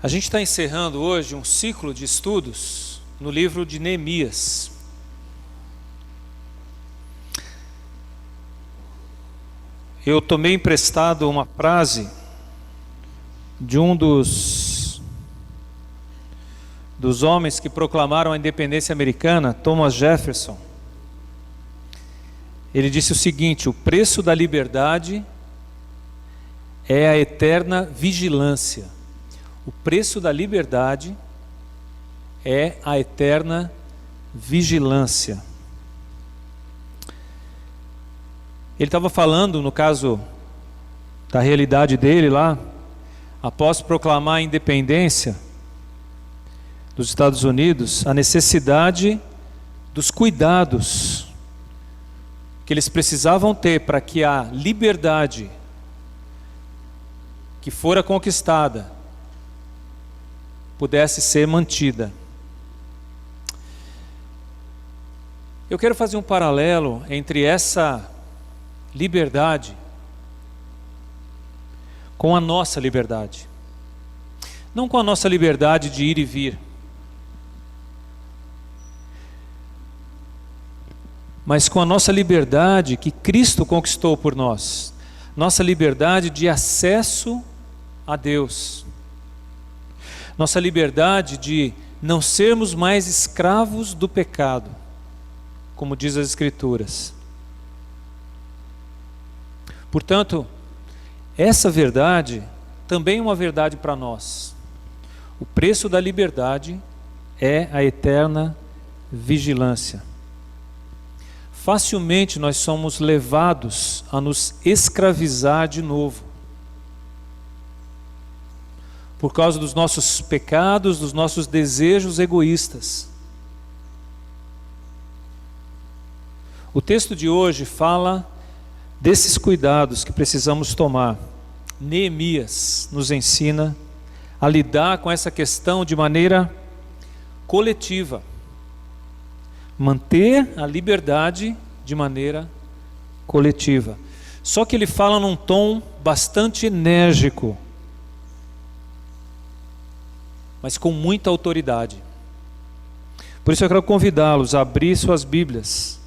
A gente está encerrando hoje um ciclo de estudos no livro de Neemias. Eu tomei emprestado uma frase de um dos homens que proclamaram a independência americana, Thomas Jefferson. Ele disse o seguinte: o preço da liberdade é a eterna vigilância. O preço da liberdade é a eterna vigilância. Ele estava falando, no caso da realidade dele lá, após proclamar a independência dos Estados Unidos, a necessidade dos cuidados que eles precisavam ter para que a liberdade que fora conquistada pudesse ser mantida. Eu quero fazer um paralelo entre essa liberdade com a nossa liberdade. Não com a nossa liberdade de ir e vir, mas com a nossa liberdade que Cristo conquistou por nós. Nossa liberdade de acesso a Deus. Nossa liberdade de não sermos mais escravos do pecado, como diz as Escrituras. Portanto, essa verdade também é uma verdade para nós. O preço da liberdade é a eterna vigilância. Facilmente nós somos levados a nos escravizar de novo, por causa dos nossos pecados, dos nossos desejos egoístas. O texto de hoje fala desses cuidados que precisamos tomar. Neemias nos ensina a lidar com essa questão de maneira coletiva. Manter a liberdade de maneira coletiva. Só que ele fala num tom bastante enérgico, mas com muita autoridade. Por isso eu quero convidá-los a abrir suas Bíblias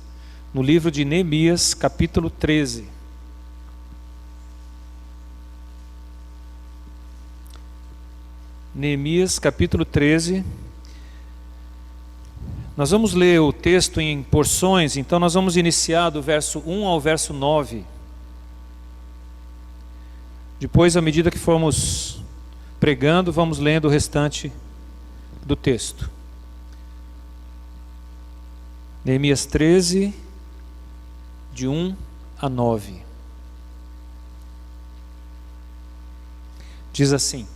no livro de Neemias, capítulo 13. Neemias, capítulo 13. Nós vamos ler o texto em porções, então nós vamos iniciar do verso 1 ao verso 9. Depois, à medida que formos pregando, vamos lendo o restante do texto. Neemias 13, de 1 a 9. Diz assim: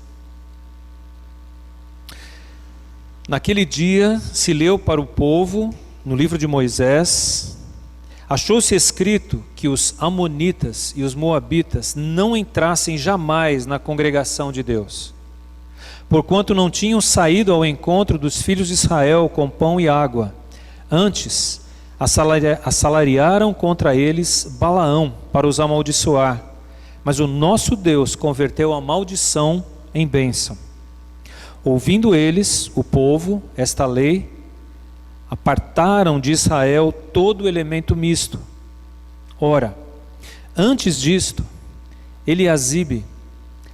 naquele dia se leu para o povo, no livro de Moisés, achou-se escrito que os amonitas e os moabitas não entrassem jamais na congregação de Deus, porquanto não tinham saído ao encontro dos filhos de Israel com pão e água. Antes, assalariaram contra eles Balaão para os amaldiçoar, mas o nosso Deus converteu a maldição em bênção. Ouvindo eles, o povo, esta lei, apartaram de Israel todo elemento misto. Ora, antes disto, Eliasibe,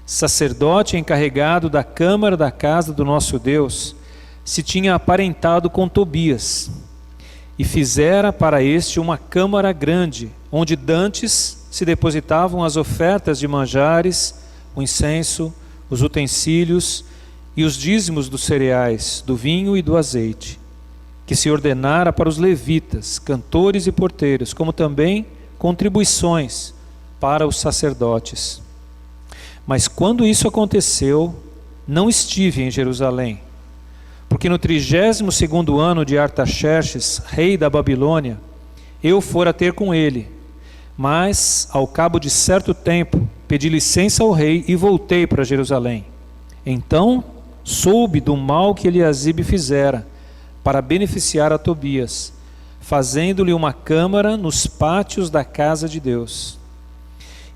sacerdote encarregado da câmara da casa do nosso Deus, se tinha aparentado com Tobias, e fizera para este uma câmara grande, onde dantes se depositavam as ofertas de manjares, o incenso, os utensílios e os dízimos dos cereais, do vinho e do azeite, que se ordenara para os levitas, cantores e porteiros, como também contribuições para os sacerdotes. Mas quando isso aconteceu, não estive em Jerusalém, porque no 32º ano de Artaxerxes, rei da Babilônia, eu fora ter com ele, mas ao cabo de certo tempo pedi licença ao rei e voltei para Jerusalém. Então soube do mal que Eliasibe fizera para beneficiar a Tobias, fazendo-lhe uma câmara nos pátios da casa de Deus.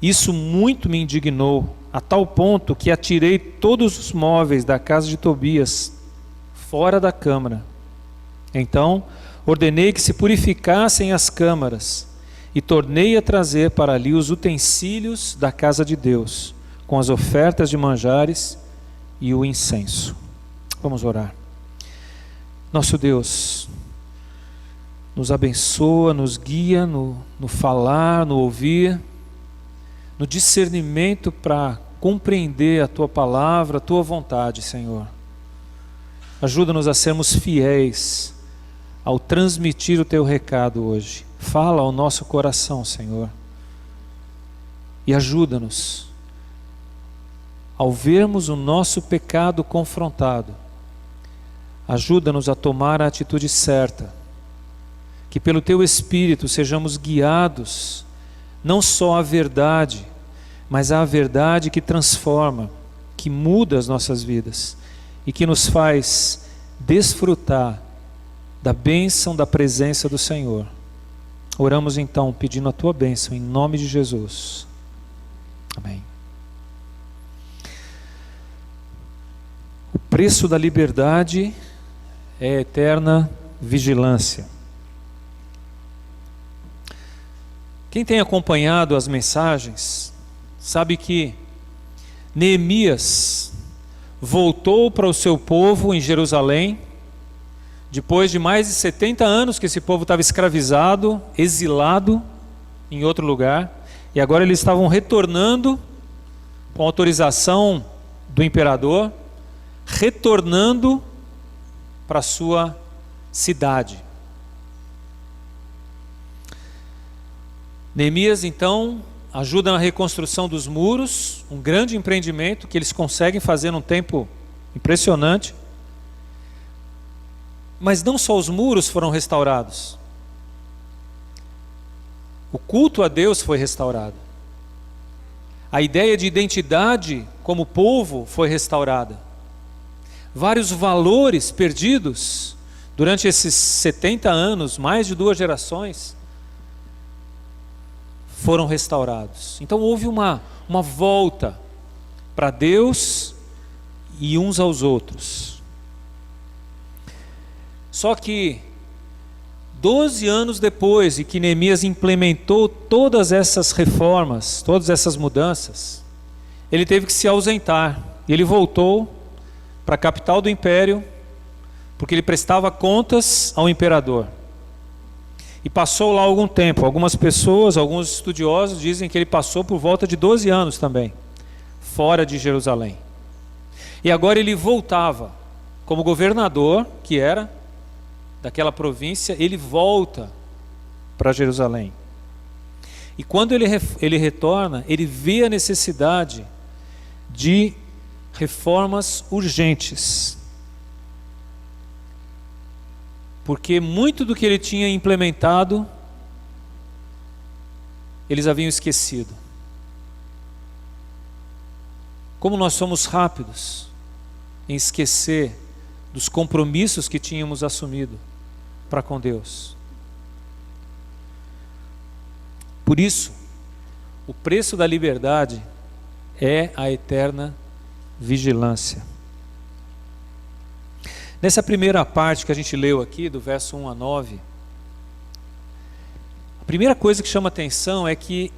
Isso muito me indignou, a tal ponto que atirei todos os móveis da casa de Tobias fora da câmara. Então ordenei que se purificassem as câmaras e tornei a trazer para ali os utensílios da casa de Deus, com as ofertas de manjares e o incenso. Vamos orar. Nosso Deus, nos abençoa, nos guia no falar, no ouvir, no discernimento para compreender a Tua palavra, a Tua vontade, Senhor. Ajuda-nos a sermos fiéis ao transmitir o Teu recado hoje. Fala ao nosso coração, Senhor. E ajuda-nos, ao vermos o nosso pecado confrontado, ajuda-nos a tomar a atitude certa, que pelo Teu Espírito sejamos guiados, não só à verdade, mas à verdade que transforma, que muda as nossas vidas e que nos faz desfrutar da bênção da presença do Senhor. Oramos então pedindo a Tua bênção em nome de Jesus. Amém. O preço da liberdade é a eterna vigilância. Quem tem acompanhado as mensagens sabe que Neemias voltou para o seu povo em Jerusalém, depois de mais de 70 anos que esse povo estava escravizado, exilado em outro lugar, e agora eles estavam retornando com autorização do imperador, retornando para a sua cidade. Neemias então ajuda na reconstrução dos muros, um grande empreendimento que eles conseguem fazer num tempo impressionante. Mas não só os muros foram restaurados, o culto a Deus foi restaurado, a ideia de identidade como povo foi restaurada. Vários valores perdidos durante esses 70 anos, mais de 2 gerações, foram restaurados. Então houve uma volta para Deus e uns aos outros. Só que 12 anos depois de que Neemias implementou todas essas reformas, todas essas mudanças, ele teve que se ausentar. E ele voltou para a capital do império, porque ele prestava contas ao imperador. E passou lá algum tempo. Algumas pessoas, alguns estudiosos dizem que ele passou por volta de 12 anos também, fora de Jerusalém. E agora ele voltava como governador, que era daquela província, ele volta para Jerusalém. E quando ele retorna, ele vê a necessidade de reformas urgentes. Porque muito do que ele tinha implementado, eles haviam esquecido. Como nós somos rápidos em esquecer dos compromissos que tínhamos assumido para com Deus. Por isso, o preço da liberdade é a eterna vigilância. Nessa primeira parte que a gente leu aqui, do verso 1 a 9, a primeira coisa que chama atenção é que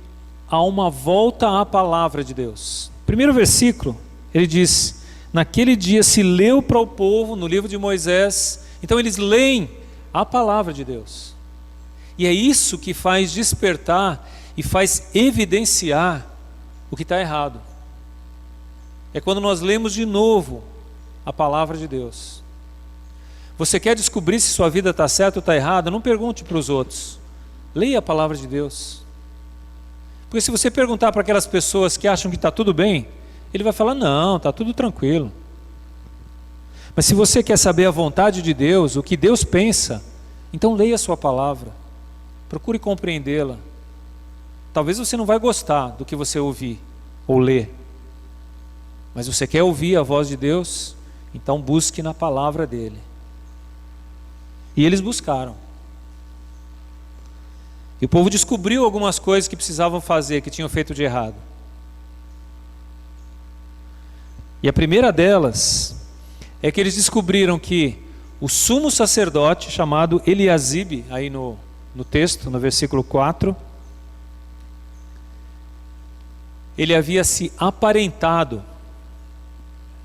há uma volta à palavra de Deus. Primeiro versículo, ele diz: naquele dia se leu para o povo, no livro de Moisés. Então eles leem a palavra de Deus. E é isso que faz despertar e faz evidenciar o que está errado. É quando nós lemos de novo a palavra de Deus. Você quer descobrir se sua vida está certa ou está errada? Não pergunte para os outros. Leia a palavra de Deus. Porque se você perguntar para aquelas pessoas que acham que está tudo bem, ele vai falar: não, está tudo tranquilo. Mas se você quer saber a vontade de Deus, o que Deus pensa, então leia a sua palavra. Procure compreendê-la. Talvez você não vai gostar do que você ouvir ou ler. Mas você quer ouvir a voz de Deus? Então busque na palavra dele. E eles buscaram. E o povo descobriu algumas coisas que precisavam fazer, que tinham feito de errado. E a primeira delas é que eles descobriram que o sumo sacerdote, chamado Eliasibe, aí no texto, no versículo 4, ele havia se aparentado.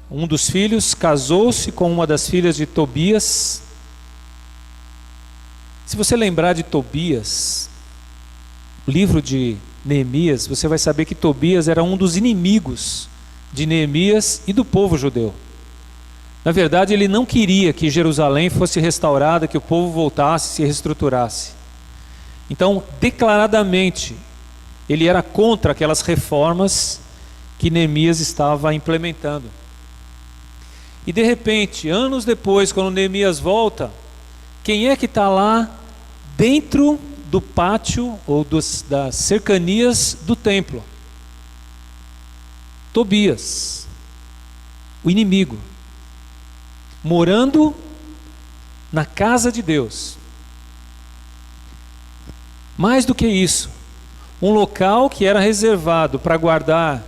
Um dos filhos casou-se com uma das filhas de Tobias. Se você lembrar de Tobias, o livro de Neemias, você vai saber que Tobias era um dos inimigos de Neemias e do povo judeu. Na verdade, ele não queria que Jerusalém fosse restaurada, que o povo voltasse, se reestruturasse. Então, declaradamente, ele era contra aquelas reformas que Neemias estava implementando. E de repente, anos depois, quando Neemias volta, quem é que está lá dentro do pátio ou das cercanias do templo? Tobias, o inimigo, morando na casa de Deus. Mais do que isso, um local que era reservado para guardar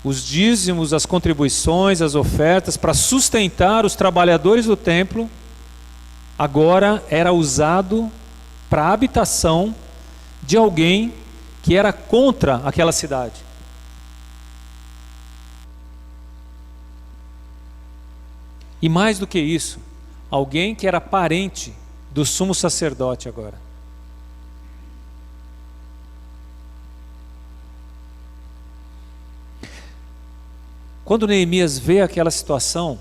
os dízimos, as contribuições, as ofertas, para sustentar os trabalhadores do templo, agora era usado para a habitação de alguém que era contra aquela cidade. E mais do que isso, alguém que era parente do sumo sacerdote agora. Quando Neemias vê aquela situação,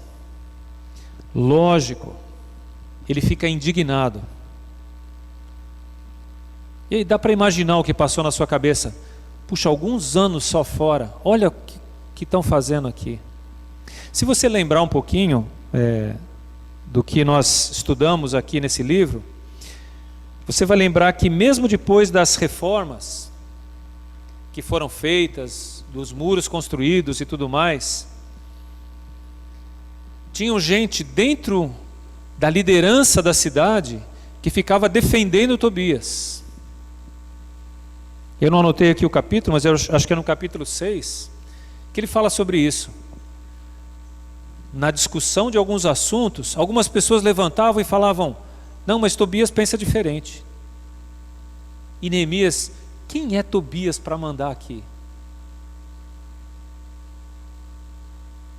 lógico, ele fica indignado. E aí dá para imaginar o que passou na sua cabeça. Puxa, alguns anos só fora, olha o que estão fazendo aqui. Se você lembrar um pouquinho do que nós estudamos aqui nesse livro, você vai lembrar que mesmo depois das reformas que foram feitas, dos muros construídos e tudo mais, tinham gente dentro da liderança da cidade que ficava defendendo Tobias. Eu não anotei aqui o capítulo, mas eu acho que é no capítulo 6 que ele fala sobre isso. Na discussão de alguns assuntos, algumas pessoas levantavam e falavam: não, mas Tobias pensa diferente. E Neemias: quem é Tobias para mandar aqui?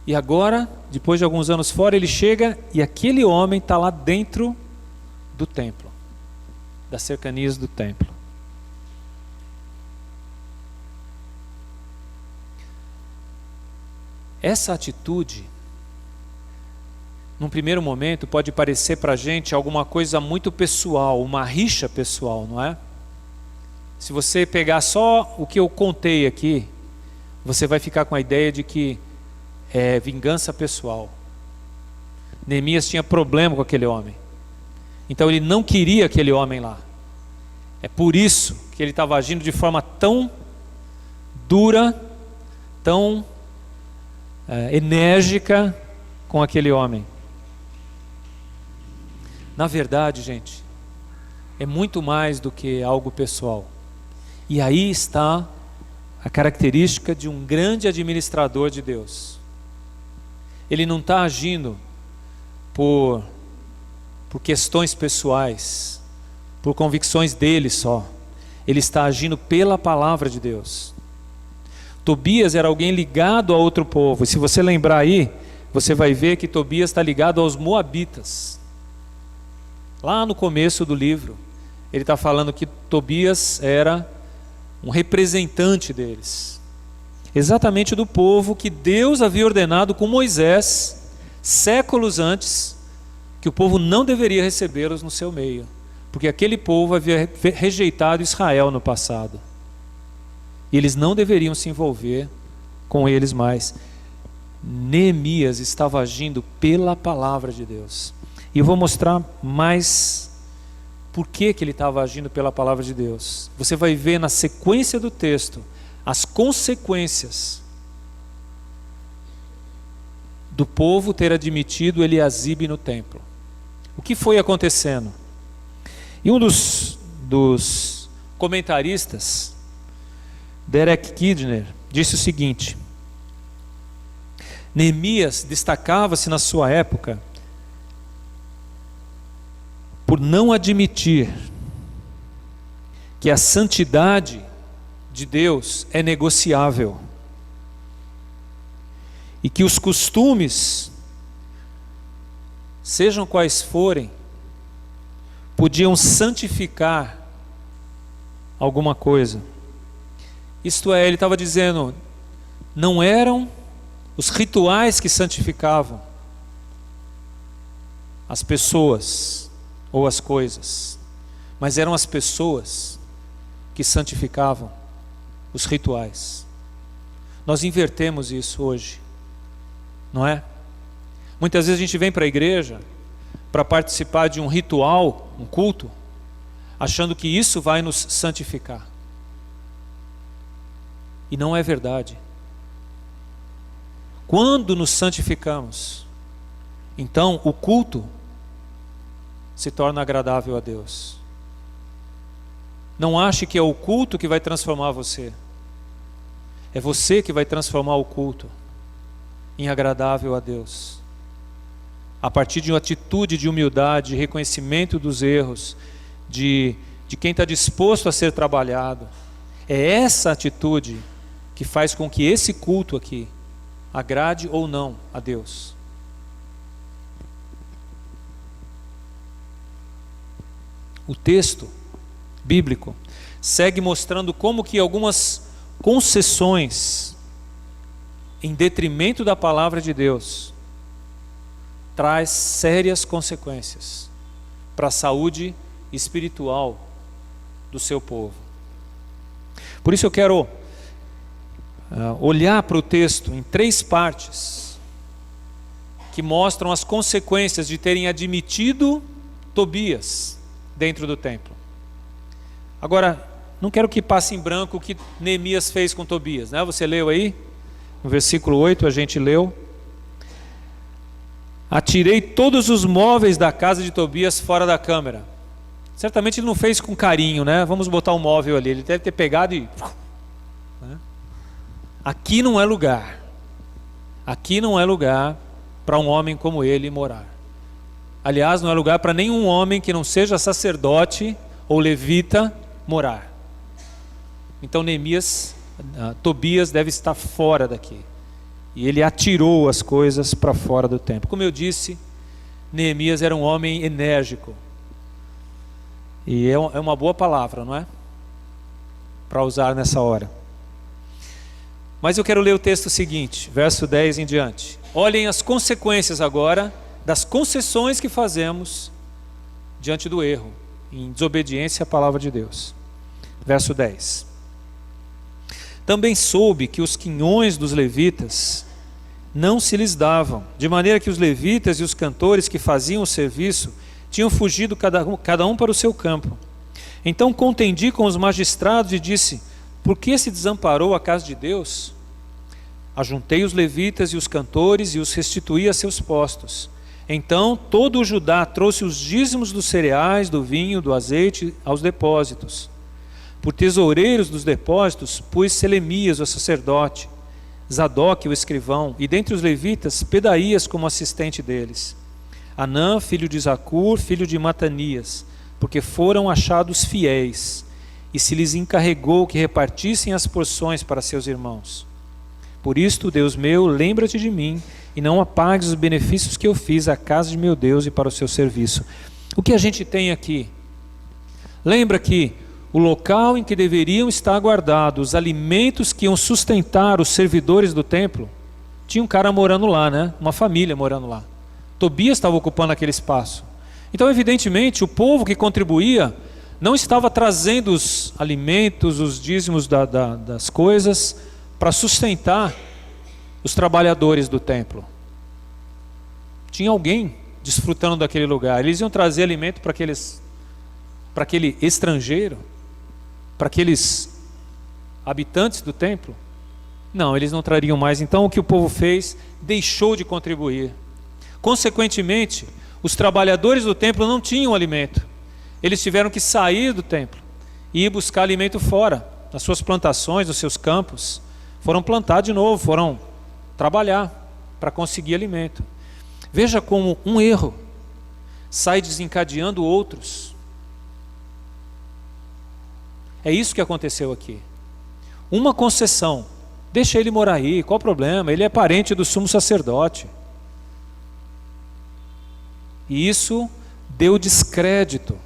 E agora, depois de alguns anos fora, ele chega e aquele homem está lá dentro do templo, das cercanias do templo. Essa atitude, num primeiro momento, pode parecer para a gente alguma coisa muito pessoal, uma rixa pessoal, não é? Se você pegar só o que eu contei aqui, você vai ficar com a ideia de que é vingança pessoal. Neemias tinha problema com aquele homem, então ele não queria aquele homem lá. É por isso que ele estava agindo de forma tão dura, tão enérgica com aquele homem. Na verdade, gente, é muito mais do que algo pessoal. E aí está a característica de um grande administrador de Deus. Ele não está agindo por questões pessoais, por convicções dele só. Ele está agindo pela palavra de Deus. Tobias era alguém ligado a outro povo. E se você lembrar aí, você vai ver que Tobias está ligado aos moabitas. Lá no começo do livro, ele está falando que Tobias era um representante deles, exatamente do povo que Deus havia ordenado com Moisés, séculos antes, que o povo não deveria recebê-los no seu meio, porque aquele povo havia rejeitado Israel no passado, e eles não deveriam se envolver com eles mais. Neemias estava agindo pela palavra de Deus, e eu vou mostrar mais por que ele estava agindo pela palavra de Deus. Você vai ver na sequência do texto as consequências do povo ter admitido Eliasibe no templo. O que foi acontecendo? E um dos comentaristas, Derek Kidner, disse o seguinte: Neemias destacava-se na sua época por não admitir que a santidade de Deus é negociável e que os costumes, sejam quais forem, podiam santificar alguma coisa. Isto é, ele estava dizendo, não eram os rituais que santificavam as pessoas ou as coisas, mas eram as pessoas que santificavam os rituais. Nós invertemos isso hoje, não é? Muitas vezes a gente vem para a igreja para participar de um ritual, um culto, achando que isso vai nos santificar. E não é verdade. Quando nos santificamos, então o culto se torna agradável a Deus. Não ache que é o culto que vai transformar você. É você que vai transformar o culto em agradável a Deus. A partir de uma atitude de humildade, de reconhecimento dos erros, de quem está disposto a ser trabalhado. É essa atitude que faz com que esse culto aqui agrade ou não a Deus. O texto bíblico segue mostrando como que algumas concessões em detrimento da palavra de Deus traz sérias consequências para a saúde espiritual do seu povo. Por isso eu quero olhar para o texto em 3 partes que mostram as consequências de terem admitido Tobias dentro do templo. Agora, não quero que passe em branco o que Neemias fez com Tobias, né? Você leu aí? No versículo 8 a gente leu: atirei todos os móveis da casa de Tobias fora da câmara. Certamente ele não fez com carinho, né? Vamos botar um móvel ali. Ele deve ter pegado e... né? Aqui não é lugar. Aqui não é lugar para um homem como ele morar. Aliás, não é lugar para nenhum homem que não seja sacerdote ou levita morar. Então Tobias deve estar fora daqui. E ele atirou as coisas para fora do templo. Como eu disse, Neemias era um homem enérgico. E é uma boa palavra, não é? Para usar nessa hora. Mas eu quero ler o texto seguinte, verso 10 em diante. Olhem as consequências agora das concessões que fazemos diante do erro, em desobediência à palavra de Deus. Verso 10. Também soube que os quinhões dos levitas não se lhes davam, de maneira que os levitas e os cantores que faziam o serviço tinham fugido cada um para o seu campo. Então contendi com os magistrados e disse: por que se desamparou a casa de Deus? Ajuntei os levitas e os cantores e os restituí a seus postos. Então todo o Judá trouxe os dízimos dos cereais, do vinho, do azeite aos depósitos. Por tesoureiros dos depósitos pus Selemias, o sacerdote, Zadok, o escrivão, e dentre os levitas Pedaías como assistente deles. Anã, filho de Zacur, filho de Matanias, porque foram achados fiéis, e se lhes encarregou que repartissem as porções para seus irmãos. Por isto, Deus meu, lembra-te de mim, e não apagues os benefícios que eu fiz à casa de meu Deus e para o seu serviço. O que a gente tem aqui? Lembra que o local em que deveriam estar guardados os alimentos que iam sustentar os servidores do templo, tinha um cara morando lá, né? Uma família morando lá. Tobias estava ocupando aquele espaço. Então, evidentemente, o povo que contribuía não estava trazendo os alimentos, os dízimos das coisas para sustentar os trabalhadores do templo. Tinha alguém desfrutando daquele lugar. Eles iam trazer alimento para aquele estrangeiro, para aqueles habitantes do templo? Não, eles não trariam mais. Então o que o povo fez? Deixou de contribuir. Consequentemente, os trabalhadores do templo não tinham alimento. Eles tiveram que sair do templo e ir buscar alimento fora, nas suas plantações, nos seus campos. Foram plantar de novo, foram trabalhar. para conseguir alimento. Veja como um erro sai desencadeando outros. É isso que aconteceu aqui. Uma concessão, deixa ele morar aí, qual o problema? Ele é parente do sumo sacerdote. E isso deu descrédito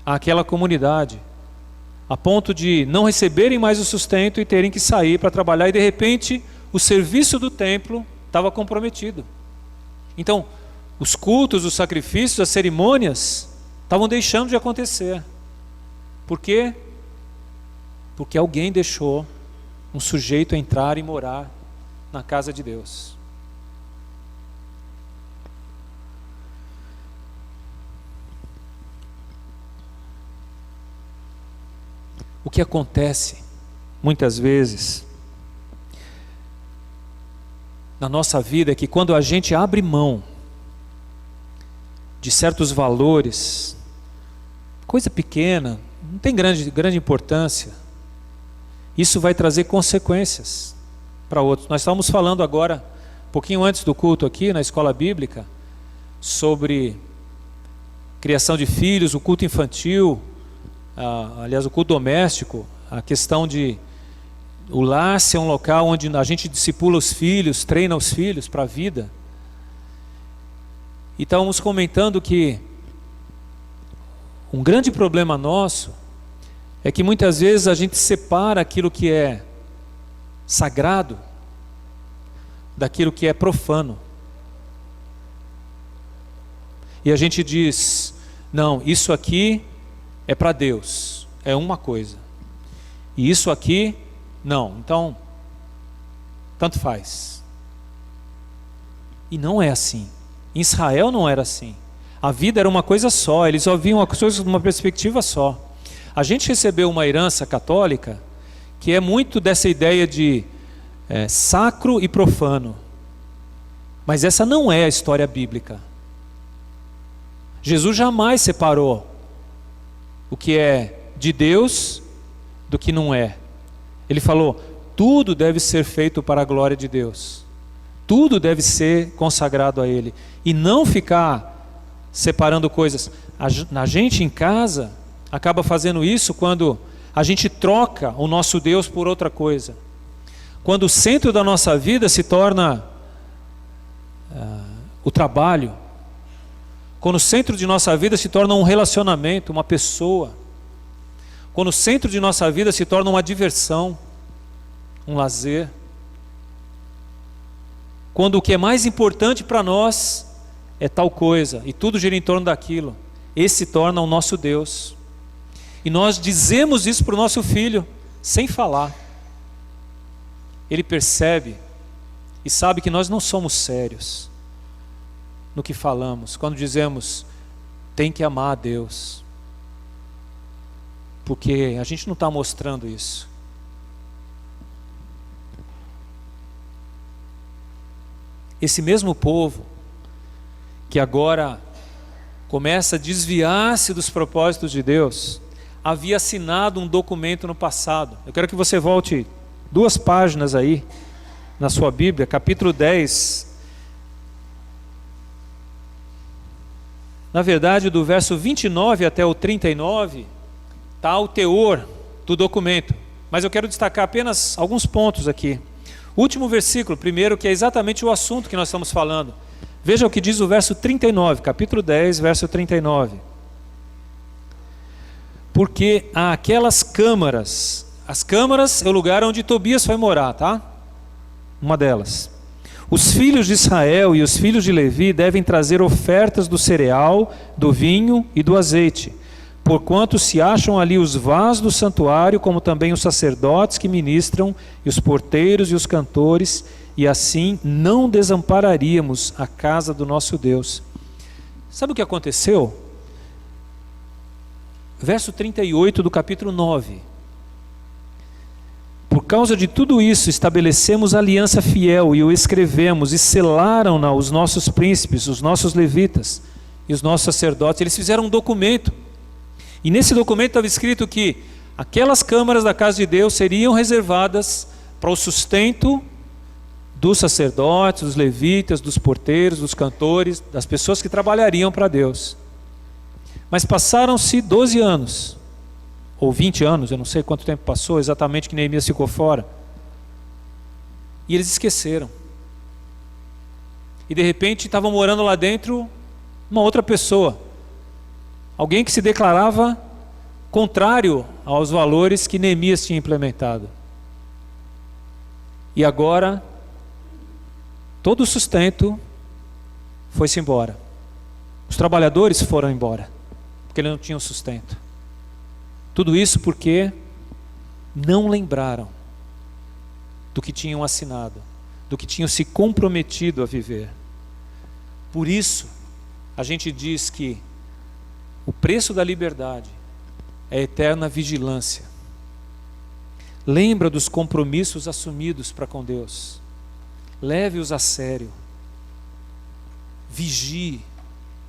àquela comunidade, a ponto de não receberem mais o sustento e terem que sair para trabalhar, e de repente o serviço do templo estava comprometido. Então, os cultos, os sacrifícios, as cerimônias estavam deixando de acontecer. Por quê? Porque alguém deixou um sujeito entrar e morar na casa de Deus. O que acontece, muitas vezes, na nossa vida é que quando a gente abre mão de certos valores, coisa pequena, não tem grande importância, isso vai trazer consequências para outros. Nós estávamos falando agora, um pouquinho antes do culto aqui, na escola bíblica, sobre criação de filhos, o culto infantil, aliás, o culto doméstico, a questão de o lar ser um local onde a gente discipula os filhos, treina os filhos para a vida. E estávamos comentando que um grande problema nosso é que muitas vezes a gente separa aquilo que é sagrado daquilo que é profano. E a gente diz, não, isso aqui é para Deus, é uma coisa. E isso aqui, não. Então, tanto faz. E não é assim. Em Israel não era assim. A vida era uma coisa só, eles ouviam as coisas de uma perspectiva só. A gente recebeu uma herança católica que é muito dessa ideia de sacro e profano. Mas essa não é a história bíblica. Jesus jamais separou o que é de Deus do que não é. Ele falou, tudo deve ser feito para a glória de Deus. Tudo deve ser consagrado a Ele. E não ficar separando coisas. A gente em casa acaba fazendo isso quando a gente troca o nosso Deus por outra coisa. Quando o centro da nossa vida se torna o trabalho. Quando o centro de nossa vida se torna um relacionamento, uma pessoa. Quando o centro de nossa vida se torna uma diversão, um lazer. Quando o que é mais importante para nós é tal coisa, e tudo gira em torno daquilo. Esse se torna o nosso Deus. E nós dizemos isso para o nosso filho, sem falar. Ele percebe e sabe que nós não somos sérios no que falamos, quando dizemos, tem que amar a Deus. Porque a gente não está mostrando isso. Esse mesmo povo, que agora começa a desviar-se dos propósitos de Deus, havia assinado um documento no passado. Eu quero que você volte 2 páginas aí, na sua Bíblia, capítulo 10. Na verdade, do verso 29 até o 39, está o teor do documento. Mas eu quero destacar apenas alguns pontos aqui. O último versículo, primeiro, que é exatamente o assunto que nós estamos falando. Veja o que diz o verso 39, capítulo 10, verso 39. Porque há aquelas câmaras, as câmaras é o lugar onde Tobias foi morar, tá? Uma delas. Os filhos de Israel e os filhos de Levi devem trazer ofertas do cereal, do vinho e do azeite, porquanto se acham ali os vasos do santuário, como também os sacerdotes que ministram, e os porteiros e os cantores, e assim não desampararíamos a casa do nosso Deus. Sabe o que aconteceu? Verso 38 do capítulo 9. Por causa de tudo isso, estabelecemos aliança fiel e o escrevemos, e selaram-na os nossos príncipes, os nossos levitas e os nossos sacerdotes. Eles fizeram um documento. E nesse documento estava escrito que aquelas câmaras da casa de Deus seriam reservadas para o sustento dos sacerdotes, dos levitas, dos porteiros, dos cantores, das pessoas que trabalhariam para Deus. Mas passaram-se 12 anos, ou 20 anos, eu não sei quanto tempo passou exatamente que Neemias ficou fora. E eles esqueceram. E de repente estava morando lá dentro uma outra pessoa. Alguém que se declarava contrário aos valores que Neemias tinha implementado. E agora, todo o sustento foi-se embora. Os trabalhadores foram embora, porque eles não tinham sustento. Tudo isso porque não lembraram do que tinham assinado, do que tinham se comprometido a viver. Por isso, a gente diz que o preço da liberdade é a eterna vigilância. Lembra dos compromissos assumidos para com Deus. Leve-os a sério. Vigie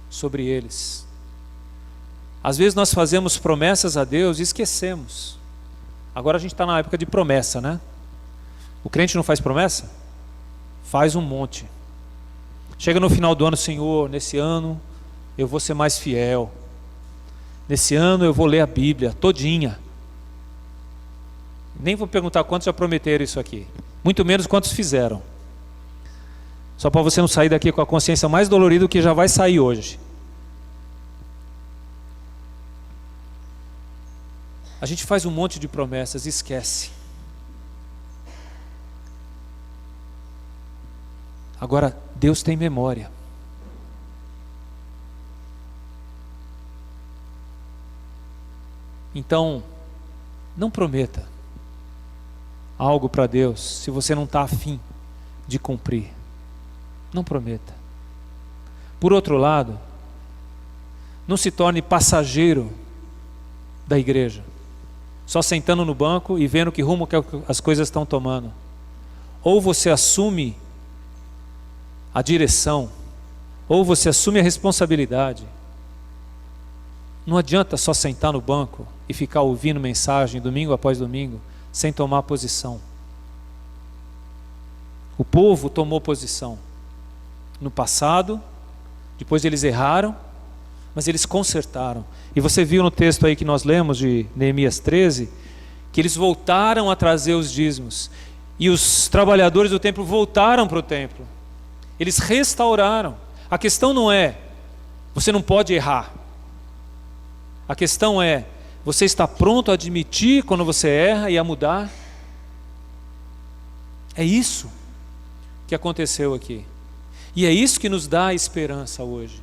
sobre eles. Às vezes nós fazemos promessas a Deus e esquecemos. Agora a gente está na época de promessa, né? O crente não faz promessa? Faz um monte. Chega no final do ano, Senhor, nesse ano eu vou ser mais fiel. Nesse ano eu vou ler a Bíblia todinha. Nem vou perguntar quantos já prometeram isso aqui. Muito menos quantos fizeram. Só para você não sair daqui com a consciência mais dolorida do que já vai sair hoje. A gente faz um monte de promessas e esquece. Agora, Deus tem memória. Então, não prometa algo para Deus se você não está afim de cumprir. Não prometa. Por outro lado, não se torne passageiro da igreja, só sentando no banco e vendo que rumo que as coisas estão tomando. Ou você assume a direção, ou você assume a responsabilidade. Não adianta só sentar no banco e ficar ouvindo mensagem domingo após domingo, sem tomar posição. O povo tomou posição no passado, depois eles erraram, mas eles consertaram. E você viu no texto aí que nós lemos de Neemias 13, que eles voltaram a trazer os dízimos, e os trabalhadores do templo voltaram para o templo. Eles restauraram. A questão não é, você não pode errar. A questão é, você está pronto a admitir quando você erra e a mudar? É isso que aconteceu aqui. E é isso que nos dá esperança hoje.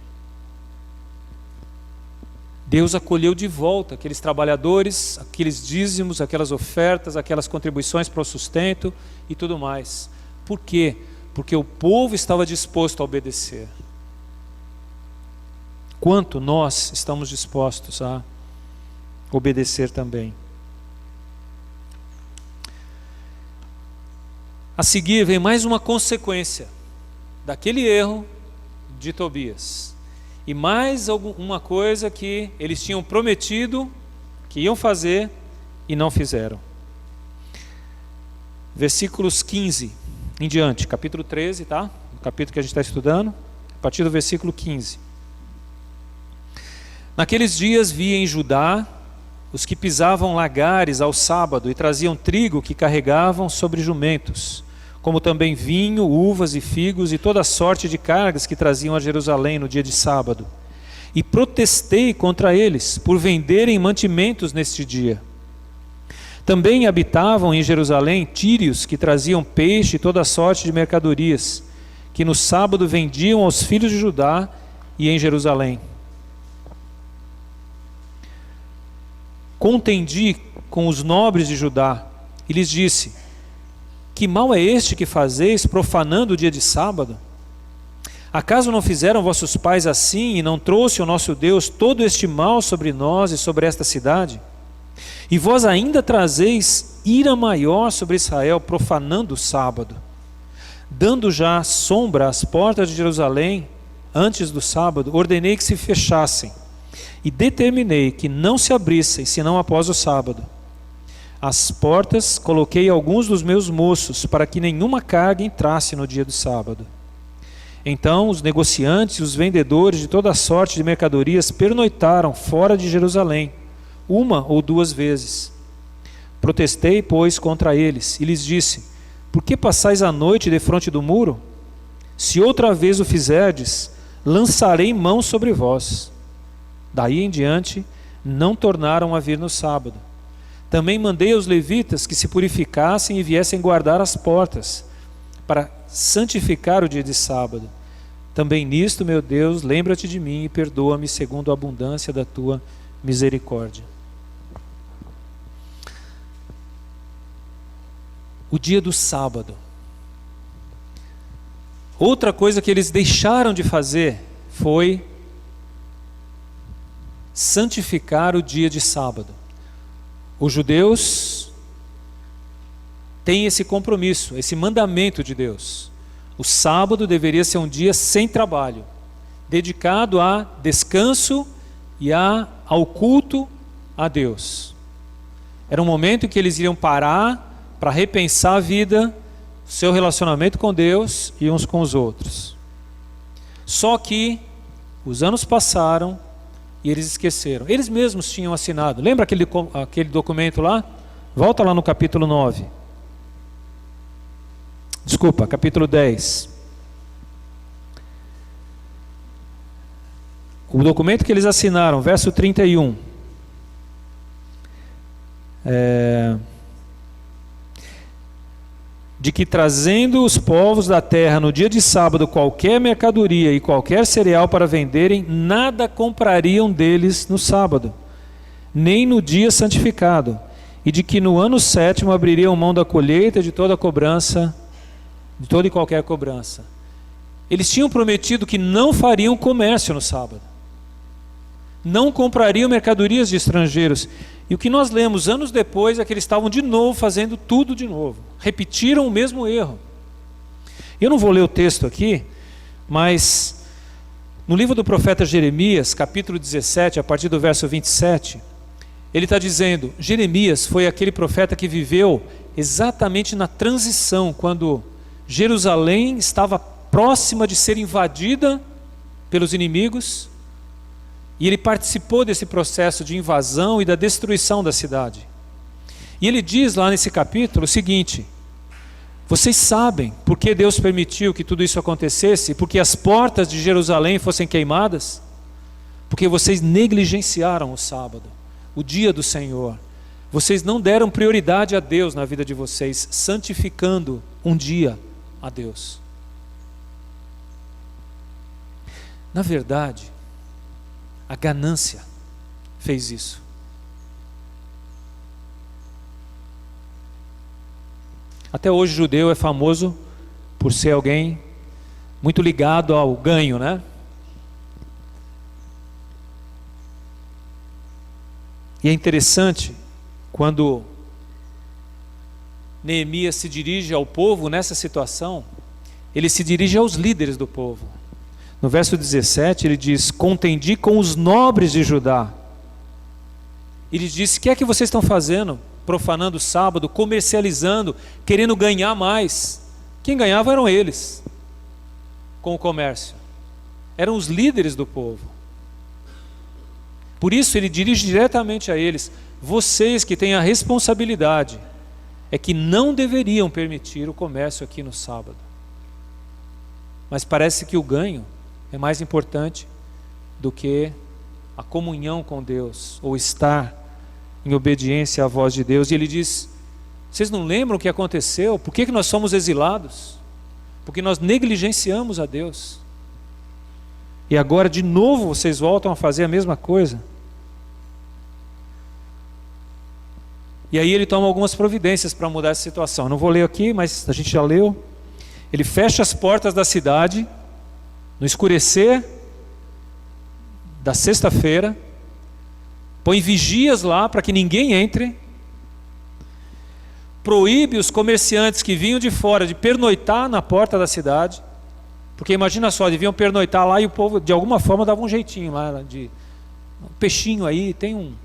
Deus acolheu de volta aqueles trabalhadores, aqueles dízimos, aquelas ofertas, aquelas contribuições para o sustento e tudo mais. Por quê? Porque o povo estava disposto a obedecer. Quanto nós estamos dispostos a obedecer também. A seguir vem mais uma consequência daquele erro de Tobias. E mais uma coisa que eles tinham prometido que iam fazer e não fizeram. Versículos 15 em diante, capítulo 13, tá? O capítulo que a gente está estudando, a partir do versículo 15. Naqueles dias vi em Judá os que pisavam lagares ao sábado e traziam trigo que carregavam sobre jumentos, como também vinho, uvas e figos e toda sorte de cargas que traziam a Jerusalém no dia de sábado. E protestei contra eles por venderem mantimentos neste dia. Também habitavam em Jerusalém tírios que traziam peixe e toda sorte de mercadorias, que no sábado vendiam aos filhos de Judá e em Jerusalém. Contendi com os nobres de Judá e lhes disse: que mal é este que fazeis, profanando o dia de sábado? Acaso não fizeram vossos pais assim, e não trouxe o nosso Deus todo este mal sobre nós e sobre esta cidade? E vós ainda trazeis ira maior sobre Israel, profanando o sábado, dando já sombra às portas de Jerusalém. Antes do sábado, ordenei que se fechassem, e determinei que não se abrissem, senão após o sábado. Às portas coloquei alguns dos meus moços, para que nenhuma carga entrasse no dia do sábado. Então os negociantes e os vendedores de toda sorte de mercadorias pernoitaram fora de Jerusalém, 1 ou 2 vezes. Protestei, pois, contra eles, e lhes disse: por que passais a noite defronte do muro? Se outra vez o fizerdes, lançarei mão sobre vós. Daí em diante, não tornaram a vir no sábado. Também mandei aos levitas que se purificassem e viessem guardar as portas, para santificar o dia de sábado. Também nisto, meu Deus, lembra-te de mim e perdoa-me segundo a abundância da tua misericórdia. O dia do sábado. Outra coisa que eles deixaram de fazer foi santificar o dia de sábado. Os judeus têm esse compromisso, esse mandamento de Deus. O sábado deveria ser um dia sem trabalho, dedicado a descanso e ao culto a Deus. Era um momento em que eles iriam parar para repensar a vida, seu relacionamento com Deus e uns com os outros. Só que os anos passaram e eles esqueceram. Eles mesmos tinham assinado. Lembra aquele documento lá? Volta lá no capítulo 9. Desculpa, capítulo 10. O documento que eles assinaram, verso 31. De que trazendo os povos da terra no dia de sábado qualquer mercadoria e qualquer cereal para venderem, nada comprariam deles no sábado, nem no dia santificado, e de que no ano 7º abririam mão da colheita de toda a cobrança, de toda e qualquer cobrança. Eles tinham prometido que não fariam comércio no sábado, não comprariam mercadorias de estrangeiros. E o que nós lemos anos depois é que eles estavam de novo fazendo tudo de novo. Repetiram o mesmo erro. Eu não vou ler o texto aqui, mas no livro do profeta Jeremias, capítulo 17, a partir do verso 27, ele está dizendo, Jeremias foi aquele profeta que viveu exatamente na transição, quando Jerusalém estava próxima de ser invadida pelos inimigos, e ele participou desse processo de invasão e da destruição da cidade. E ele diz lá nesse capítulo o seguinte: vocês sabem por que Deus permitiu que tudo isso acontecesse? Porque as portas de Jerusalém fossem queimadas? Porque vocês negligenciaram o sábado, o dia do Senhor. Vocês não deram prioridade a Deus na vida de vocês, santificando um dia a Deus. Na verdade, a ganância fez isso. Até hoje o judeu é famoso por ser alguém muito ligado ao ganho, né? E é interessante quando Neemias se dirige ao povo nessa situação, ele se dirige aos líderes do povo. No verso 17 ele diz: contendi com os nobres de Judá. Ele disse: o que é que vocês estão fazendo? Profanando o sábado, comercializando, querendo ganhar mais. Quem ganhava eram eles, com o comércio. Eram os líderes do povo. Por isso ele dirige diretamente a eles: vocês que têm a responsabilidade, é que não deveriam permitir o comércio aqui no sábado. Mas parece que o ganho é mais importante do que a comunhão com Deus, ou estar em obediência à voz de Deus. E ele diz: vocês não lembram o que aconteceu? Por que nós somos exilados? Porque nós negligenciamos a Deus. E agora de novo vocês voltam a fazer a mesma coisa. E aí ele toma algumas providências para mudar essa situação. Não vou ler aqui, mas a gente já leu. Ele fecha as portas da cidade no escurecer da sexta-feira, põe vigias lá para que ninguém entre, proíbe os comerciantes que vinham de fora de pernoitar na porta da cidade, porque imagina só, deviam pernoitar lá e o povo de alguma forma dava um jeitinho lá, de um peixinho aí, tem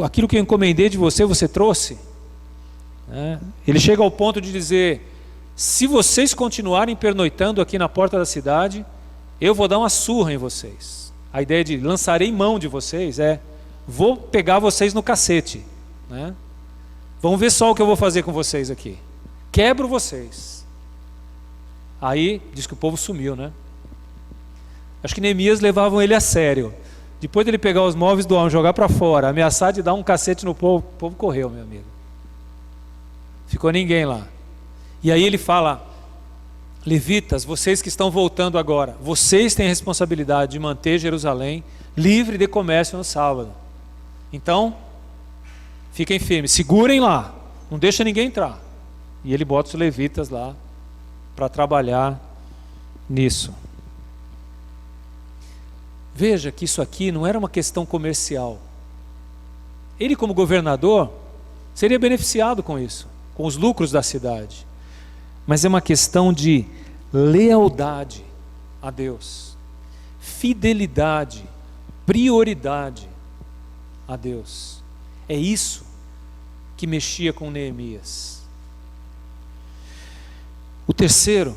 Aquilo que eu encomendei de você, você trouxe? Ele chega ao ponto de dizer: se vocês continuarem pernoitando aqui na porta da cidade, eu vou dar uma surra em vocês. A ideia de lançarei mão de vocês vou pegar vocês no cacete, né? Vamos ver só o que eu vou fazer com vocês aqui. Quebro vocês. Aí diz que o povo sumiu, né? Acho que Neemias levavam ele a sério. Depois dele pegar os móveis do homem, jogar para fora, ameaçar de dar um cacete no povo, o povo correu, meu amigo. Ficou ninguém lá. E aí ele fala: levitas, vocês que estão voltando agora, vocês têm a responsabilidade de manter Jerusalém livre de comércio no sábado. Então, fiquem firmes, segurem lá, não deixa ninguém entrar. E ele bota os levitas lá para trabalhar nisso. Veja que isso aqui não era uma questão comercial. Ele, como governador, seria beneficiado com isso, com os lucros da cidade. Mas é uma questão de lealdade a Deus, fidelidade, prioridade a Deus. É isso que mexia com Neemias. O terceiro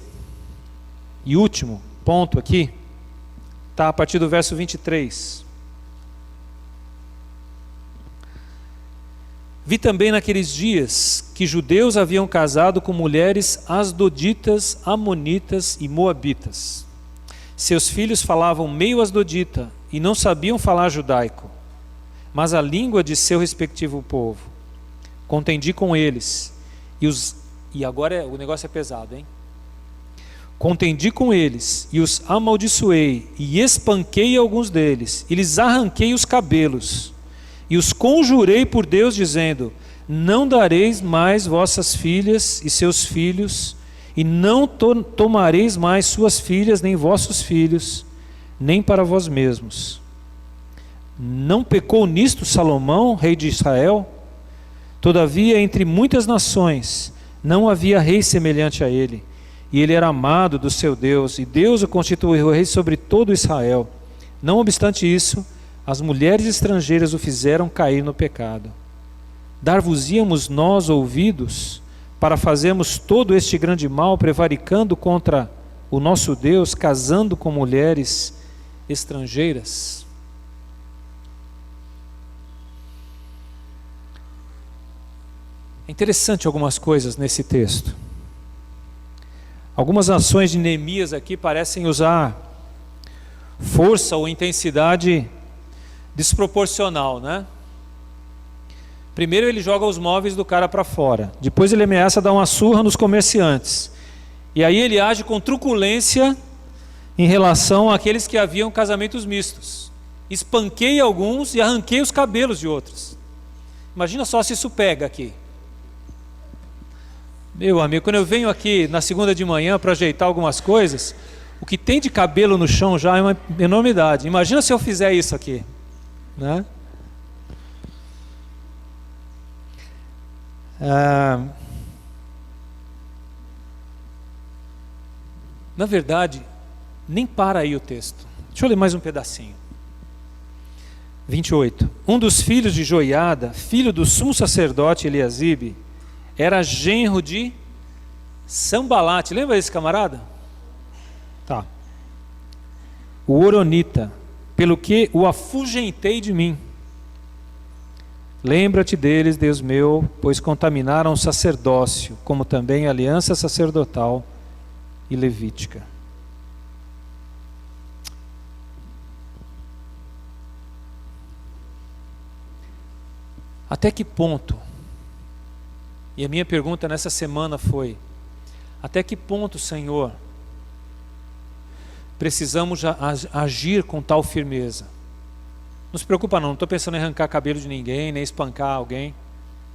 e último ponto aqui está a partir do verso 23. Vi também naqueles dias que judeus haviam casado com mulheres asdoditas, amonitas e moabitas. Seus filhos falavam meio asdodita e não sabiam falar judaico, mas a língua de seu respectivo povo. Contendi com eles, e agora o negócio é pesado, hein? Contendi com eles, e os amaldiçoei, e espanquei alguns deles, e lhes arranquei os cabelos, e os conjurei por Deus, dizendo: não dareis mais vossas filhas e seus filhos, e não tomareis mais suas filhas, nem vossos filhos, nem para vós mesmos. Não pecou nisto Salomão, rei de Israel? Todavia, entre muitas nações, não havia rei semelhante a ele, e ele era amado do seu Deus, e Deus o constituiu rei sobre todo Israel. Não obstante isso, as mulheres estrangeiras o fizeram cair no pecado. Dar-vos-íamos nós ouvidos para fazermos todo este grande mal, prevaricando contra o nosso Deus, casando com mulheres estrangeiras? É interessante algumas coisas nesse texto. Algumas ações de Neemias aqui parecem usar força ou intensidade desproporcional, né? Primeiro ele joga os móveis do cara para fora, depois ele ameaça dar uma surra nos comerciantes, e aí ele age com truculência em relação àqueles que haviam casamentos mistos. Espanquei alguns e arranquei os cabelos de outros. Imagina só se isso pega aqui. Meu amigo, quando eu venho aqui na segunda de manhã para ajeitar algumas coisas, o que tem de cabelo no chão já é uma enormidade. Imagina se eu fizer isso aqui, né? Na verdade, nem para aí o texto. Deixa eu ler mais um pedacinho. 28. Um dos filhos de Joiada, filho do sumo sacerdote Eliasibe, era genro de Sambalate. Lembra desse camarada? Tá. O Horonita, pelo que o afugentei de mim. Lembra-te deles, Deus meu, pois contaminaram o sacerdócio, como também a aliança sacerdotal e levítica. Até que ponto? E a minha pergunta nessa semana foi: até que ponto, Senhor, precisamos agir com tal firmeza? Não se preocupa não estou pensando em arrancar cabelo de ninguém, nem espancar alguém.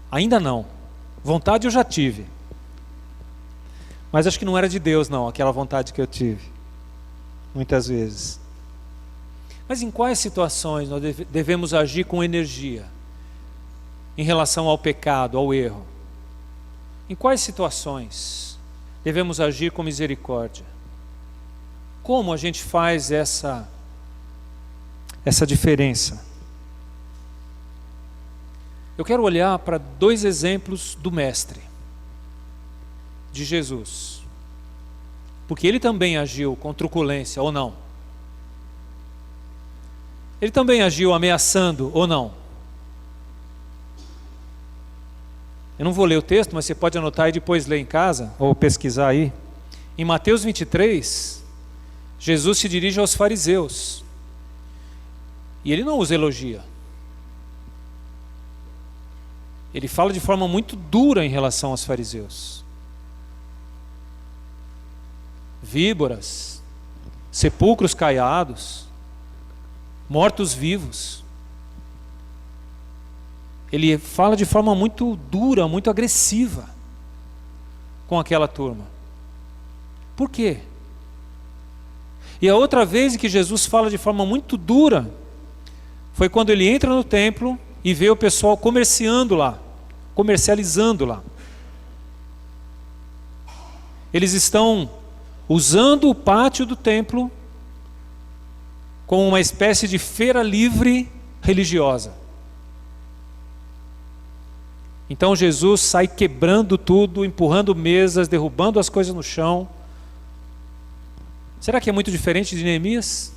Ainda não. Vontade eu já tive. Mas acho que não era de Deus não, aquela vontade que eu tive. Muitas vezes. Mas em quais situações nós devemos agir com energia? Em relação ao pecado, ao erro? Em quais situações devemos agir com misericórdia? Como a gente faz essa diferença? Eu quero olhar para dois exemplos do Mestre, de Jesus. Porque ele também agiu com truculência, ou não? Ele também agiu ameaçando, ou não? Eu não vou ler o texto, mas você pode anotar e depois ler em casa, ou pesquisar aí. Em Mateus 23, Jesus se dirige aos fariseus. E ele não os elogia. Ele fala de forma muito dura em relação aos fariseus. Víboras, sepulcros caiados, mortos-vivos. Ele fala de forma muito dura, muito agressiva com aquela turma. Por quê? E a outra vez que Jesus fala de forma muito dura foi quando ele entra no templo e vê o pessoal comercializando lá. Eles estão usando o pátio do templo como uma espécie de feira livre religiosa. Então Jesus sai quebrando tudo, empurrando mesas, derrubando as coisas no chão. Será que é muito diferente de Neemias?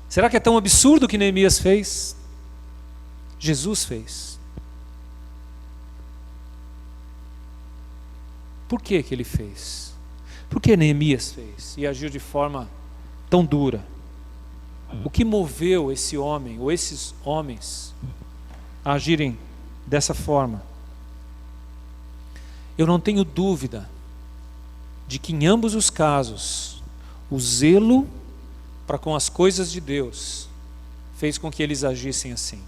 Será que é tão absurdo o que Neemias fez? Jesus fez. Por que ele fez? Por que Neemias fez e agiu de forma tão dura? O que moveu esse homem ou esses homens a agirem dessa forma? Eu não tenho dúvida de que em ambos os casos o zelo para com as coisas de Deus fez com que eles agissem assim.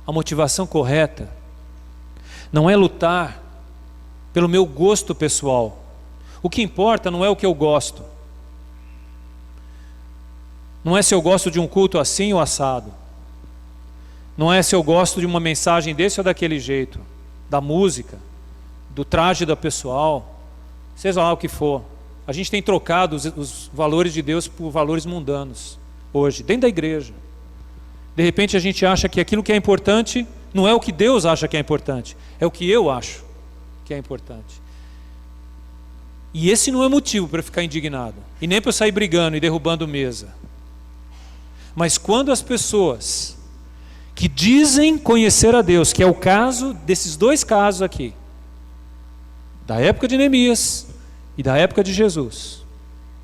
A motivação correta não é lutar pelo meu gosto pessoal. O que importa não é o que eu gosto. Não é se eu gosto de um culto assim ou assado. Não é se eu gosto de uma mensagem desse ou daquele jeito, da música, do traje da pessoal, seja lá o que for. A gente tem trocado os valores de Deus por valores mundanos hoje, dentro da igreja. De repente a gente acha que aquilo que é importante não é o que Deus acha que é importante, é o que eu acho que é importante. E esse não é motivo para eu ficar indignado, e nem para eu sair brigando e derrubando mesa. Mas quando as pessoas que dizem conhecer a Deus, que é o caso desses dois casos aqui, da época de Neemias e da época de Jesus,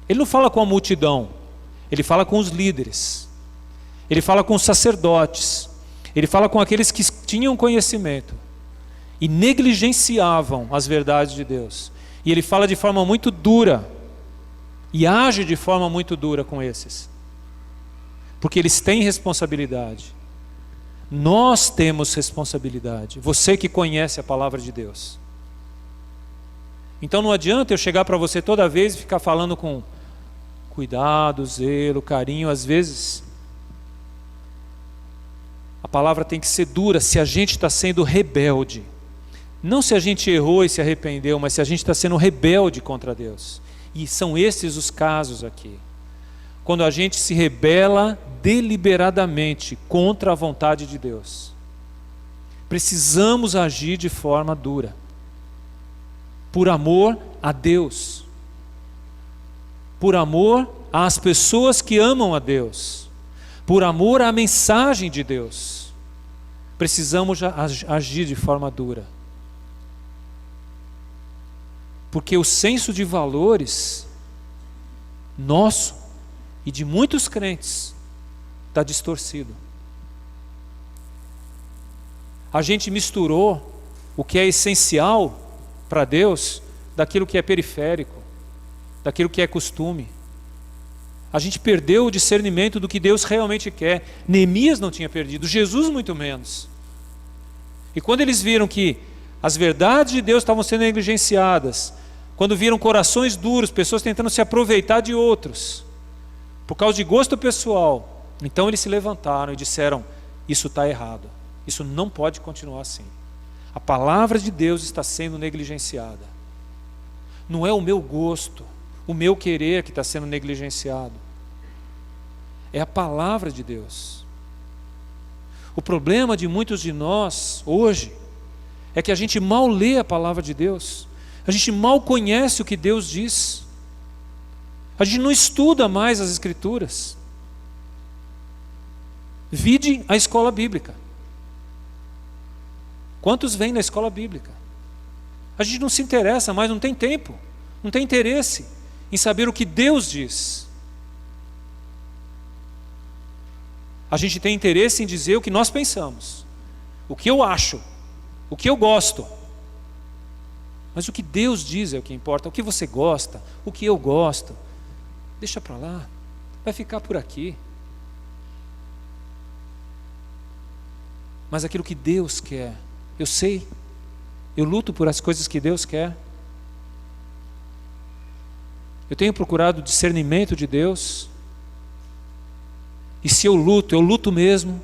ele não fala com a multidão, ele fala com os líderes, ele fala com os sacerdotes, ele fala com aqueles que tinham conhecimento e negligenciavam as verdades de Deus. E ele fala de forma muito dura e age de forma muito dura com esses, porque eles têm responsabilidade. Nós temos responsabilidade. Você que conhece a palavra de Deus. Então não adianta eu chegar para você toda vez e ficar falando com cuidado, zelo, carinho. Às vezes a palavra tem que ser dura se a gente está sendo rebelde. Não se a gente errou e se arrependeu, mas se a gente está sendo rebelde contra Deus. E são esses os casos aqui. Quando a gente se rebela deliberadamente contra a vontade de Deus. Precisamos agir de forma dura. Por amor a Deus. Por amor às pessoas que amam a Deus. Por amor à mensagem de Deus. Precisamos agir de forma dura. Porque o senso de valores nosso e de muitos crentes está distorcido. A gente misturou o que é essencial para Deus daquilo que é periférico, daquilo que é costume. A gente perdeu o discernimento do que Deus realmente quer. Neemias não tinha perdido, Jesus muito menos. E quando eles viram que as verdades de Deus estavam sendo negligenciadas, quando viram corações duros, pessoas tentando se aproveitar de outros, por causa de gosto pessoal, então eles se levantaram e disseram: isso está errado, isso não pode continuar assim. A palavra de Deus está sendo negligenciada. Não é o meu gosto, o meu querer que está sendo negligenciado. É a palavra de Deus. O problema de muitos de nós hoje é que a gente mal lê a palavra de Deus, a gente mal conhece o que Deus diz, a gente não estuda mais as Escrituras. Vide a escola bíblica. Quantos vêm na escola bíblica? A gente não se interessa mais, não tem tempo, não tem interesse em saber o que Deus diz. A gente tem interesse em dizer o que nós pensamos, o que eu acho, o que eu gosto. Mas o que Deus diz é o que importa. O que você gosta, o que eu gosto, deixa para lá, vai ficar por aqui. Mas aquilo que Deus quer, eu sei, eu luto por as coisas que Deus quer. Eu tenho procurado o discernimento de Deus. E se eu luto mesmo.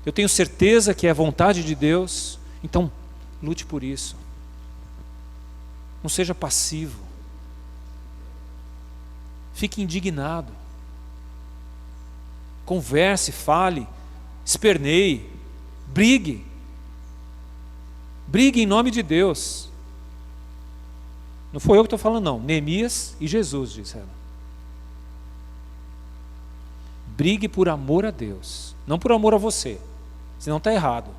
Eu tenho certeza que é a vontade de Deus. Então, lute por isso. Não seja passivo. Fique indignado. Converse, fale, esperneie, brigue. Brigue em nome de Deus. Não foi eu que estou falando, não. Neemias e Jesus disseram. Brigue por amor a Deus, não por amor a você, senão está errado.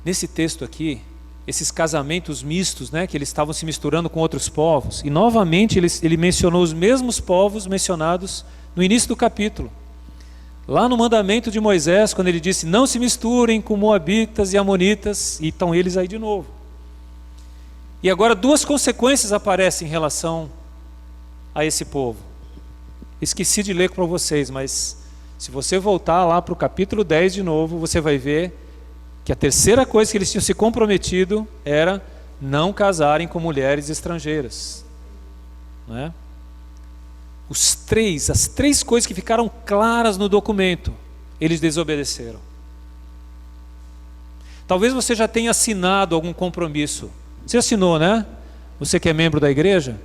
Nesse texto aqui, esses casamentos mistos, né, que eles estavam se misturando com outros povos, e novamente ele mencionou os mesmos povos mencionados no início do capítulo. Lá no mandamento de Moisés, quando ele disse, não se misturem com moabitas e amonitas, e estão eles aí de novo. E agora duas consequências aparecem em relação a esse povo. Esqueci de ler para vocês, mas se você voltar lá para o capítulo 10 de novo, você vai ver que a terceira coisa que eles tinham se comprometido era não casarem com mulheres estrangeiras. Não é? As três coisas que ficaram claras no documento, eles desobedeceram. Talvez você já tenha assinado algum compromisso. Você assinou, né? Você que é membro da igreja?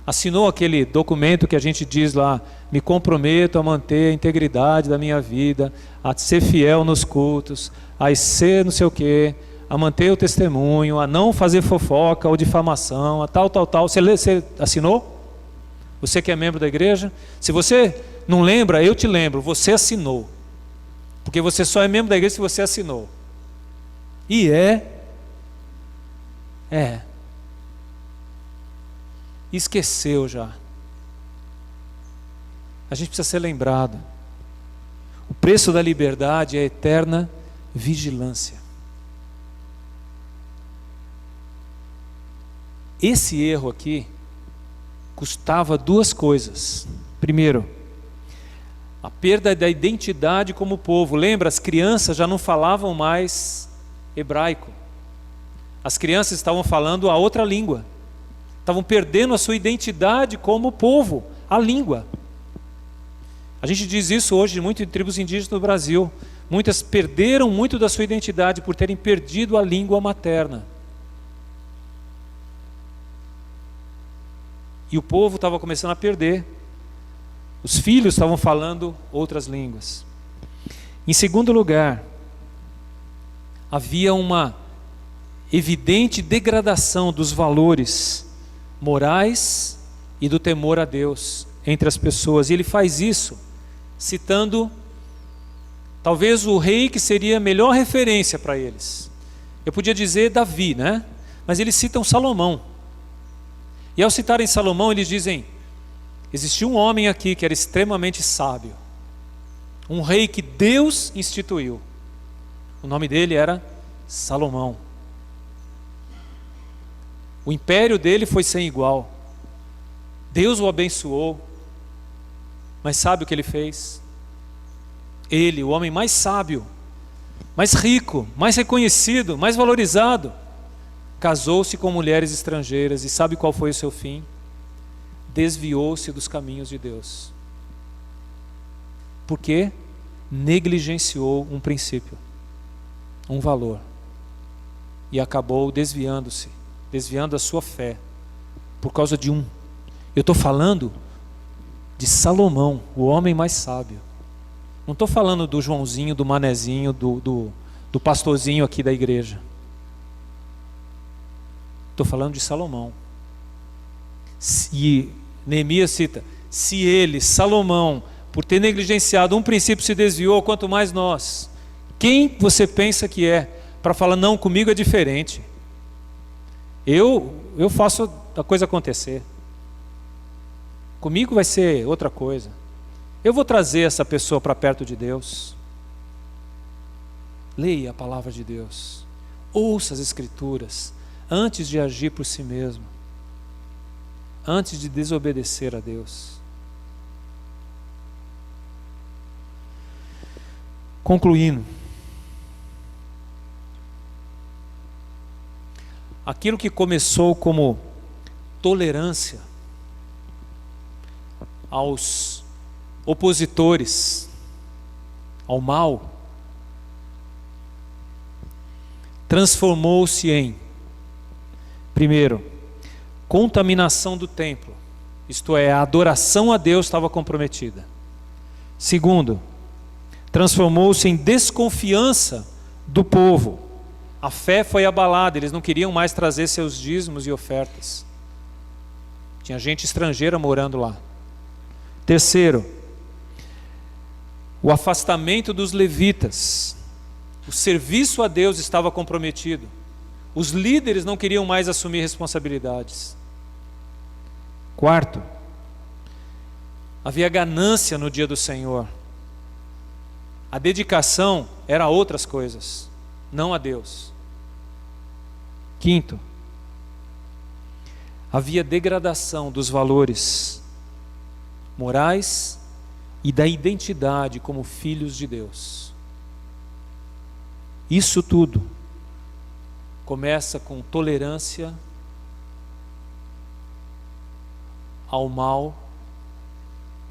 Assinou aquele documento que a gente diz lá, me comprometo a manter a integridade da minha vida, a ser fiel nos cultos, a ser não sei o quê, a manter o testemunho, a não fazer fofoca ou difamação, a tal. Você assinou? Você que é membro da igreja? Se você não lembra, eu te lembro, você assinou. Porque você só é membro da igreja se você assinou. E esqueceu já. A gente precisa ser lembrado. O preço da liberdade é a eterna vigilância. Esse erro aqui custava duas coisas. Primeiro, a perda da identidade como povo. Lembra, as crianças já não falavam mais hebraico. As crianças estavam falando a outra língua. Estavam perdendo a sua identidade como povo, a língua. A gente diz isso hoje muito em tribos indígenas no Brasil. Muitas perderam muito da sua identidade por terem perdido a língua materna. E o povo estava começando a perder. Os filhos estavam falando outras línguas. Em segundo lugar, havia uma evidente degradação dos valores morais e do temor a Deus entre as pessoas. E ele faz isso citando talvez o rei que seria a melhor referência para eles. Eu podia dizer Davi, né? Mas eles citam Salomão. E ao citarem Salomão, eles dizem, existiu um homem aqui que era extremamente sábio, um rei que Deus instituiu. O nome dele era Salomão. O império dele foi sem igual. Deus o abençoou. Mas sabe o que ele fez? Ele, o homem mais sábio, mais rico, mais reconhecido, mais valorizado, casou-se com mulheres estrangeiras. E sabe qual foi o seu fim? Desviou-se dos caminhos de Deus. Por quê? Negligenciou um princípio, um valor, e acabou desviando-se desviando a sua fé por causa de um. Eu estou falando de Salomão, o homem mais sábio. Não estou falando do Joãozinho, do Manezinho, do pastorzinho aqui da igreja. Estou falando de Salomão. E Neemias cita, se ele, Salomão, por ter negligenciado um princípio se desviou, quanto mais nós. Quem você pensa que é para falar, não, comigo é diferente. Eu faço a coisa acontecer. Comigo vai ser outra coisa. Eu vou trazer essa pessoa para perto de Deus. Leia a palavra de Deus. Ouça as Escrituras antes de agir por si mesmo. Antes de desobedecer a Deus. Concluindo. Aquilo que começou como tolerância aos opositores, ao mal, transformou-se em, primeiro, contaminação do templo, isto é, a adoração a Deus estava comprometida. Segundo, transformou-se em desconfiança do povo. A fé foi abalada, eles não queriam mais trazer seus dízimos e ofertas. Tinha gente estrangeira morando lá. Terceiro, o afastamento dos levitas. O serviço a Deus estava comprometido. Os líderes não queriam mais assumir responsabilidades. Quarto, havia ganância no dia do Senhor. A dedicação era a outras coisas, não a Deus. Quinto, havia degradação dos valores morais e da identidade como filhos de Deus. Isso tudo começa com tolerância ao mal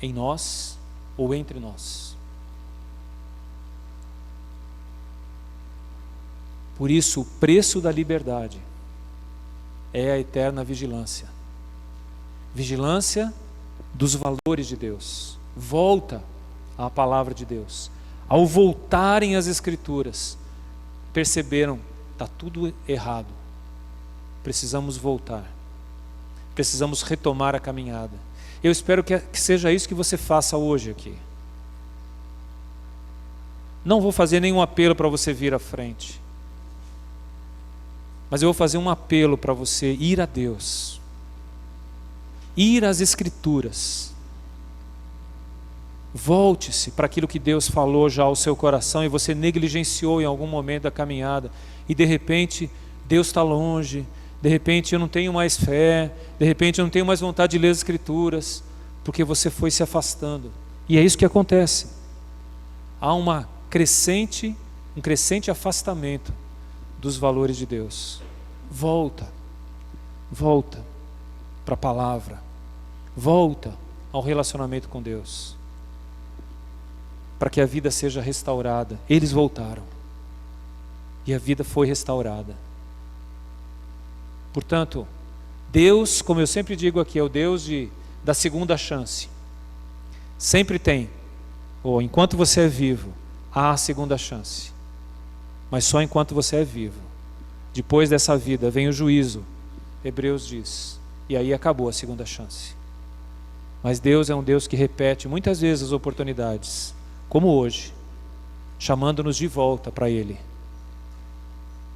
em nós ou entre nós. Por isso, o preço da liberdade é a eterna vigilância. Vigilância dos valores de Deus. Volta à palavra de Deus. Ao voltarem às Escrituras, perceberam, está tudo errado. Precisamos voltar. Precisamos retomar a caminhada. Eu espero que seja isso que você faça hoje aqui. Não vou fazer nenhum apelo para você vir à frente. Mas eu vou fazer um apelo para você ir a Deus. Ir às Escrituras. Volte-se para aquilo que Deus falou já ao seu coração e você negligenciou em algum momento da caminhada. E de repente, Deus está longe. De repente, eu não tenho mais fé. De repente, eu não tenho mais vontade de ler as Escrituras. Porque você foi se afastando. E é isso que acontece. Há um crescente afastamento dos valores de Deus. Volta para a palavra, volta ao relacionamento com Deus, para que a vida seja restaurada. Eles voltaram e a vida foi restaurada. Portanto, Deus, como eu sempre digo aqui, é o Deus da segunda chance. Sempre tem, ou enquanto você é vivo, há a segunda chance. Mas só enquanto você é vivo. Depois dessa vida vem o juízo, Hebreus diz, e aí acabou a segunda chance. Mas Deus é um Deus que repete muitas vezes as oportunidades, como hoje, chamando-nos de volta para Ele,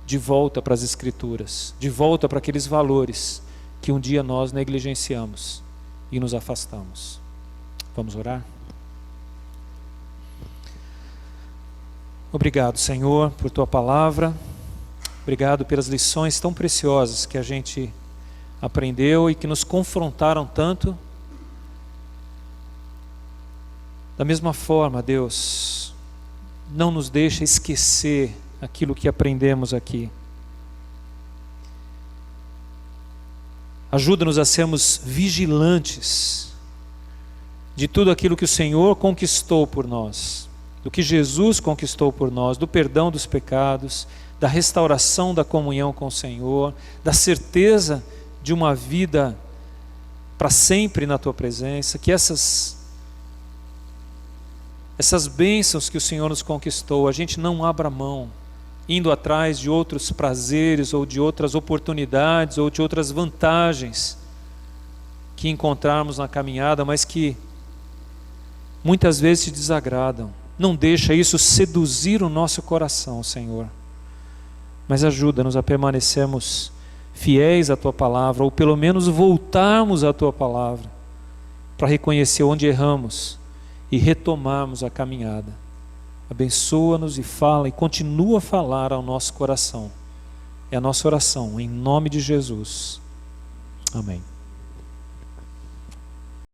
de volta para as Escrituras, de volta para aqueles valores que um dia nós negligenciamos e nos afastamos. Vamos orar? Obrigado, Senhor, por Tua palavra. Obrigado pelas lições tão preciosas que a gente aprendeu e que nos confrontaram tanto. Da mesma forma, Deus, não nos deixa esquecer aquilo que aprendemos aqui. Ajuda-nos a sermos vigilantes de tudo aquilo que o Senhor conquistou por nós, do que Jesus conquistou por nós, do perdão dos pecados, da restauração da comunhão com o Senhor, da certeza de uma vida para sempre na Tua presença, que essas bênçãos que o Senhor nos conquistou, a gente não abra mão, indo atrás de outros prazeres, ou de outras oportunidades, ou de outras vantagens que encontrarmos na caminhada, mas que muitas vezes te desagradam. Não deixa isso seduzir o nosso coração, Senhor, mas ajuda-nos a permanecermos fiéis à Tua palavra, ou pelo menos voltarmos à Tua palavra, para reconhecer onde erramos e retomarmos a caminhada. Abençoa-nos e fala e continua a falar ao nosso coração. É a nossa oração, em nome de Jesus. Amém.